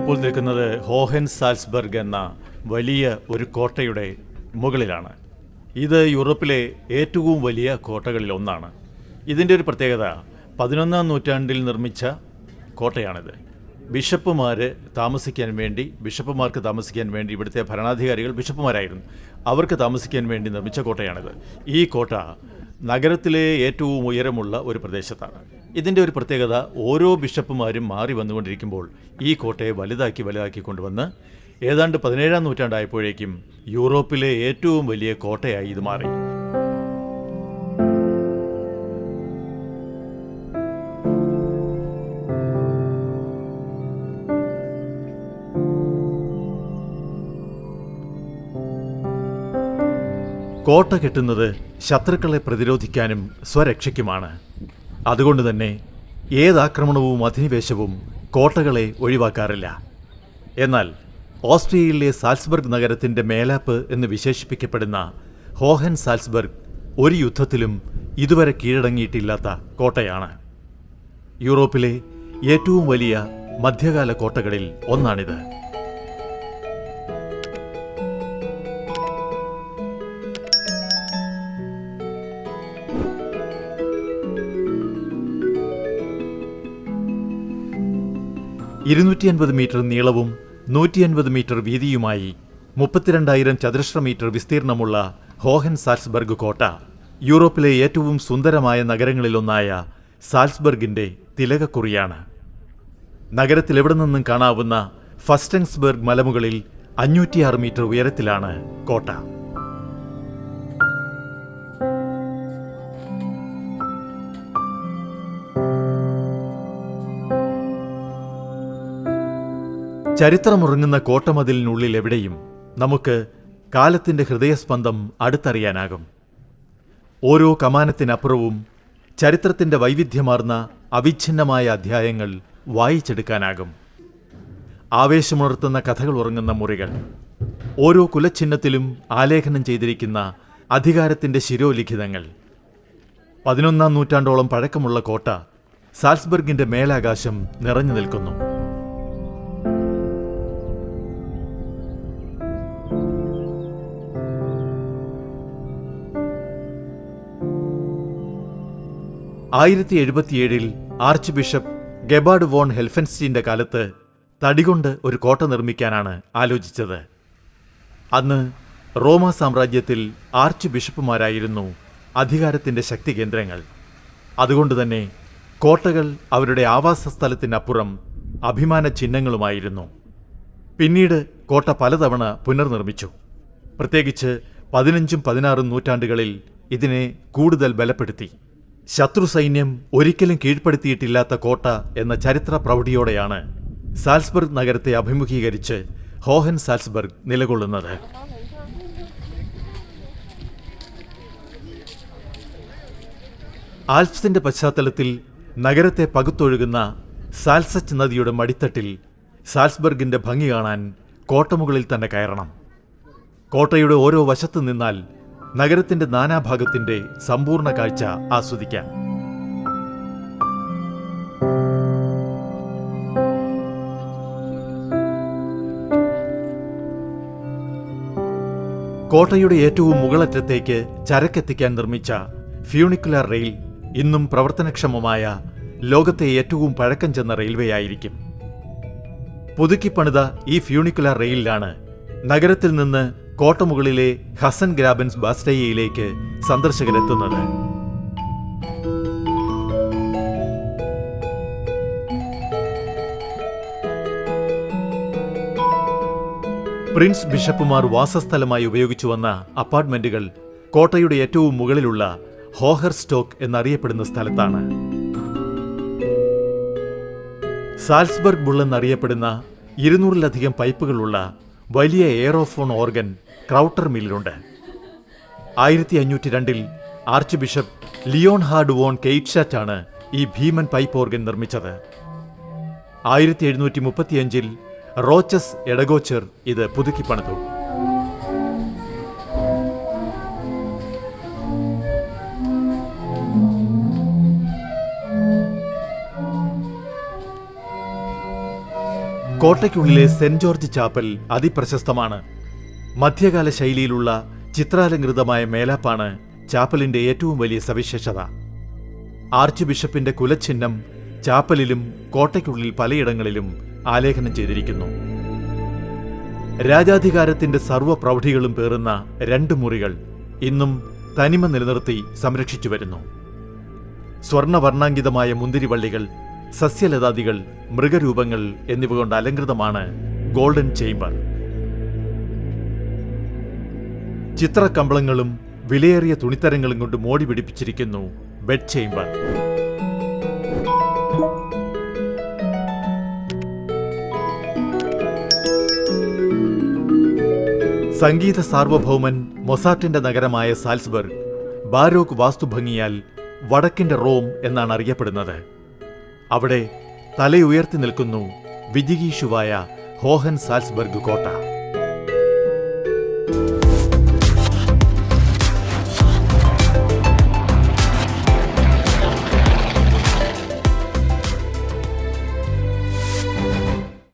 ഞാനിപ്പോൾ നിൽക്കുന്നത് ഹോഹൻ സാൽസ്ബർഗ് എന്ന വലിയ ഒരു കോട്ടയുടെ മുകളിലാണ്. ഇത് യൂറോപ്പിലെ ഏറ്റവും വലിയ കോട്ടകളിൽ ഒന്നാണ്. ഇതിൻ്റെ ഒരു പ്രത്യേകത 11-ാം നൂറ്റാണ്ടിൽ നിർമ്മിച്ച കോട്ടയാണിത്. ബിഷപ്പുമാർക്ക് താമസിക്കാൻ വേണ്ടി ഇവിടുത്തെ ഭരണാധികാരികൾ ബിഷപ്പുമാരായിരുന്നു. അവർക്ക് താമസിക്കാൻ വേണ്ടി നിർമ്മിച്ച കോട്ടയാണിത്. ഈ കോട്ട നഗരത്തിലെ ഏറ്റവും ഉയരമുള്ള ഒരു പ്രദേശത്താണ്. ഇതിൻ്റെ ഒരു പ്രത്യേകത, ഓരോ ബിഷപ്പുമാരും മാറി വന്നുകൊണ്ടിരിക്കുമ്പോൾ ഈ കോട്ടയെ വലുതാക്കി കൊണ്ടുവന്ന് ഏതാണ്ട് 17-ാം നൂറ്റാണ്ടായപ്പോഴേക്കും യൂറോപ്പിലെ ഏറ്റവും വലിയ കോട്ടയായി ഇത് മാറി. കോട്ട കെട്ടുന്നത് ശത്രുക്കളെ പ്രതിരോധിക്കാനും സ്വരക്ഷയ്ക്കുമാണ്. അതുകൊണ്ട് തന്നെ ഏതാക്രമണവും അധിനിവേശവും കോട്ടകളെ ഒഴിവാക്കാറില്ല. എന്നാൽ ഓസ്ട്രിയയിലെ സാൽസ്ബർഗ് നഗരത്തിൻ്റെ മേലാപ്പ് എന്ന് വിശേഷിപ്പിക്കപ്പെടുന്ന ഹോഹൻ സാൽസ്ബർഗ് ഒരു യുദ്ധത്തിലും ഇതുവരെ കീഴടങ്ങിയിട്ടില്ലാത്ത കോട്ടയാണ്. യൂറോപ്പിലെ ഏറ്റവും വലിയ മധ്യകാല കോട്ടകളിൽ ഒന്നാണിത്. മീറ്റർ നീളവും 150 മീറ്റർ വീതിയുമായി 32,000 ചതുരശ്ര മീറ്റർ വിസ്തീർണമുള്ള ഹോഹൻ സാൽസ്ബർഗ് കോട്ട യൂറോപ്പിലെ ഏറ്റവും സുന്ദരമായ നഗരങ്ങളിലൊന്നായ സാൽസ്ബർഗിൻ്റെ തിലകക്കുറിയാണ്. നഗരത്തിലെവിടെ നിന്നും കാണാവുന്ന ഫസ്റ്റൻസ്ബർഗ് മലമുകളിൽ 506 മീറ്റർ ഉയരത്തിലാണ് കോട്ട. ചരിത്രമുറങ്ങുന്ന കോട്ടമതിലിനുള്ളിൽ എവിടെയും നമുക്ക് കാലത്തിൻ്റെ ഹൃദയസ്പന്ദം അടുത്തറിയാനാകും. ഓരോ കമാനത്തിനപ്പുറവും ചരിത്രത്തിൻ്റെ വൈവിധ്യമാർന്ന അവിഛിന്നമായ അധ്യായങ്ങൾ വായിച്ചെടുക്കാനാകും. ആവേശമുണർത്തുന്ന കഥകൾ ഉറങ്ങുന്ന മുറികൾ, ഓരോ കുലച്ചിഹ്നത്തിലും ആലേഖനം ചെയ്തിരിക്കുന്ന അധികാരത്തിൻ്റെ ശിരോലിഖിതങ്ങൾ. 11-ാം നൂറ്റാണ്ടോളം പഴക്കമുള്ള കോട്ട സാൽസ്ബർഗിൻ്റെ മേലാകാശം നിറഞ്ഞു നിൽക്കുന്നു. ആർച്ച് ബിഷപ്പ് ഗെബാർഡ് വോൺ ഹെൽഫൻസ്റ്റീൻ്റെ കാലത്ത് തടികൊണ്ട് ഒരു കോട്ട നിർമ്മിക്കാനാണ് ആലോചിച്ചത്. അന്ന് റോമാ സാമ്രാജ്യത്തിൽ ആർച്ച് ബിഷപ്പുമാരായിരുന്നു അധികാരത്തിൻ്റെ ശക്തി കേന്ദ്രങ്ങൾ. അതുകൊണ്ടുതന്നെ കോട്ടകൾ അവരുടെ ആവാസ സ്ഥലത്തിനപ്പുറം അഭിമാന ചിഹ്നങ്ങളുമായിരുന്നു. പിന്നീട് കോട്ട പലതവണ പുനർനിർമ്മിച്ചു. പ്രത്യേകിച്ച് 15-16 നൂറ്റാണ്ടുകളിൽ ഇതിനെ കൂടുതൽ ബലപ്പെടുത്തി. ശത്രു സൈന്യം ഒരിക്കലും കീഴ്പ്പെടുത്തിയിട്ടില്ലാത്ത കോട്ട എന്ന ചരിത്ര പ്രൗഢിയോടെയാണ് സാൽസ്ബർഗ് നഗരത്തെ അഭിമുഖീകരിച്ച് ഹോഹൻ സാൽസ്ബർഗ് നിലകൊള്ളുന്നത്. ആൽപ്സിന്റെ പശ്ചാത്തലത്തിൽ നഗരത്തെ പകുത്തൊഴുകുന്ന സാൽസച്ച് നദിയുടെ മടിത്തട്ടിൽ സാൽസ്ബർഗിന്റെ ഭംഗി കാണാൻ കോട്ടമുകളിൽ തന്നെ കയറണം. കോട്ടയുടെ ഓരോ വശത്ത് നിന്നാൽ നഗരത്തിന്റെ നാനാഭാഗത്തിന്റെ സമ്പൂർണ്ണ കാഴ്ച ആസ്വദിക്കാം. കോട്ടയുടെ ഏറ്റവും മുകളറ്റത്തേക്ക് ചരക്കെത്തിക്കാൻ നിർമ്മിച്ച ഫ്യൂണിക്കുലർ റെയിൽ ഇന്നും പ്രവർത്തനക്ഷമമായ ലോകത്തെ ഏറ്റവും പഴക്കം ചെന്ന റെയിൽവേയായിരിക്കും. പുതുക്കിപ്പണിത ഈ ഫ്യൂണിക്കുലർ റെയിലിലാണ് നഗരത്തിൽ നിന്ന് കോട്ടമുകളിലെ ഹസൻ ഗ്രാബൻസ് ബാസ്റ്റേയയിലേക്ക് സന്ദർശകരെത്തുന്നത്. പ്രിൻസ് ബിഷപ്പുമാർ വാസസ്ഥലമായി ഉപയോഗിച്ചു വന്ന അപ്പാർട്ട്മെന്റുകൾ കോട്ടയുടെ ഏറ്റവും മുകളിലുള്ള ഹോഹർ സ്റ്റോക്ക് എന്നറിയപ്പെടുന്ന സ്ഥലത്താണ്. സാൽസ്ബർഗ് ബുൾ എന്നറിയപ്പെടുന്ന 200-ലധികം പൈപ്പുകളുള്ള വലിയ എയറോഫോൺ ഓർഗൻ ക്രൗട്ടർ മില്ലിലുണ്ട്. 1502 archbishop Leonhard von കെയ്റ്റ്ഷാറ്റാണ് ഈ ഭീമൻ പൈപ്പ് ഓർഗൻ നിർമ്മിച്ചത്. 1735 റോച്ചസ് എഡഗോച്ചർ ഇത് പുതുക്കിപ്പണിതു. കോട്ടയ്ക്കുള്ളിലെ സെന്റ് ജോർജ് ചാപ്പൽ അതിപ്രശസ്തമാണ്. മധ്യകാല ശൈലിയിലുള്ള ചിത്രാലങ്കൃതമായ മേലാപ്പാണ് ചാപ്പലിന്റെ ഏറ്റവും വലിയ സവിശേഷത. ആർച്ച് ബിഷപ്പിന്റെ കുലച്ചിഹ്നം ചാപ്പലിലും കോട്ടയ്ക്കുള്ളിൽ പലയിടങ്ങളിലും ആലേഖനം ചെയ്തിരിക്കുന്നു. രാജാധികാരത്തിന്റെ സർവ്വപ്രൗഢികളും പേറുന്ന 2 മുറികൾ ഇന്നും തനിമ നിലനിർത്തി സംരക്ഷിച്ചു വരുന്നു. സ്വർണവർണ്ണാങ്കിതമായ മുന്തിരിവള്ളികൾ, സസ്യലതാദികൾ, മൃഗരൂപങ്ങൾ എന്നിവ കൊണ്ട് അലങ്കൃതമാണ് ഗോൾഡൻ ചേംബർ. ചിത്രക്കമ്പളങ്ങളും വിലയേറിയ തുണിത്തരങ്ങളും കൊണ്ട് മോടി പിടിപ്പിച്ചിരിക്കുന്നു ബെഡ് ചേംബർ. സംഗീത സാർവഭൗമൻ മൊസാർട്ടിന്റെ നഗരമായ സാൽസ്ബർഗ് ബാരോക്ക് വാസ്തുഭംഗിയാൽ വടക്കിന്റെ റോം എന്നാണ് അറിയപ്പെടുന്നത്. അവിടെ തലയുയർത്തി നിൽക്കുന്നു വിജിഗീഷുവായ ഹോഹൻ സാൽസ്ബർഗ് കോട്ട.